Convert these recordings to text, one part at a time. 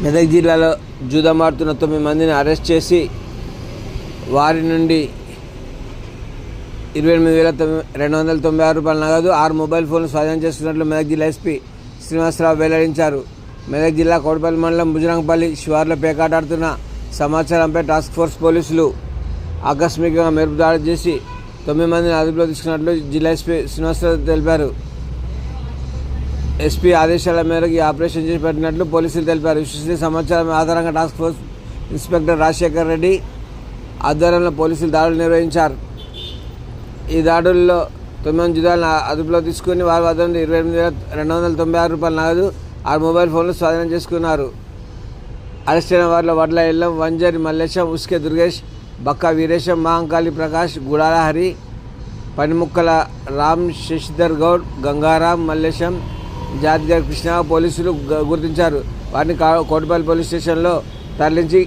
మెదక్ జిల్లాలో జూదమాడుతున్న 9 మందిని అరెస్ట్ చేసి వారి నుండి 28,296 రూపాయల నగదు 6 మొబైల్ ఫోన్లు స్వాధీనం చేసుకున్నట్లు మెదక్ జిల్లా ఎస్పీ శ్రీనివాసరావు వెల్లడించారు. మెదక్ జిల్లా కోటపల్లి మండలం బుజరంగపల్లి శివార్లో పేకాటాడుతున్న సమాచారంపై టాస్క్ ఫోర్స్ పోలీసులు ఆకస్మికంగా మెరుపు దాడి చేసి 9 మందిని అదుపులో తీసుకున్నట్లు జిల్లా ఎస్పీ శ్రీనివాసరావు తెలిపారు. ఎస్పీ ఆదేశాల మేరకు ఈ ఆపరేషన్ చేపట్టినట్లు పోలీసులు తెలిపారు. విశ్వసనీయ సమాచారం ఆధారంగా task force inspector Rajasekhar Reddy ఆధ్వర్యంలో పోలీసులు దాడులు నిర్వహించారు. ఈ దాడుల్లో 9 మంది జూదాలను అదుపులో తీసుకుని వారి వద్ద నుండి 28,296 రూపాయల నగదు 6 మొబైల్ ఫోన్లు స్వాధీనం చేసుకున్నారు. అరెస్ట్ అయిన వారిలో వడ్ల ఎల్లం, వంజరి మల్లేశం, ఉస్కే దుర్గేష్, బక్కా వీరేశం, మహంకాళి ప్రకాష్, గుడాల హరి, పనిముక్కల రామ్, శశిధర్ గౌడ్, గంగారాం, మల్లేశం, జాతిగారి కృష్ణ పోలీసులు గుర్తించారు. వారిని కోటపల్లి పోలీస్ స్టేషన్లో తరలించి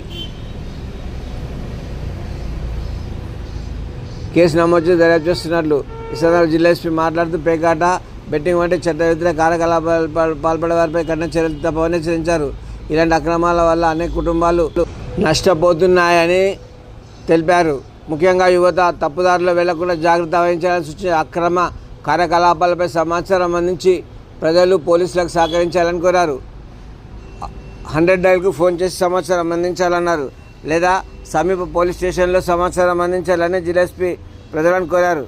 కేసు నమోదు చేసి దర్యాప్తు చేస్తున్నట్లు ఈ సందర్భంగా జిల్లా ఎస్పీ మాట్లాడుతూ పేకాట, బెట్టింగ్ వంటి చట్ట వ్యతిరేక కార్యకలాపాలు పాల్పడే వారిపై కఠిన చర్యలు తప్పవని హెచ్చరించారు. ఇలాంటి అక్రమాల వల్ల అనేక కుటుంబాలు నష్టపోతున్నాయని తెలిపారు. ముఖ్యంగా యువత తప్పుదారిలో వెళ్లకుండా జాగ్రత్త వహించాలని సూచించి అక్రమ కార్యకలాపాలపై సమాచారం అందించి ప్రజలు పోలీసులకు సహకరించాలని కోరారు. 100 డైల్కు ఫోన్ చేసి సమాచారం అందించాలన్నారు. లేదా సమీప పోలీస్ స్టేషన్లో సమాచారం అందించాలని జిల్లా ఎస్పీ ప్రజలను కోరారు.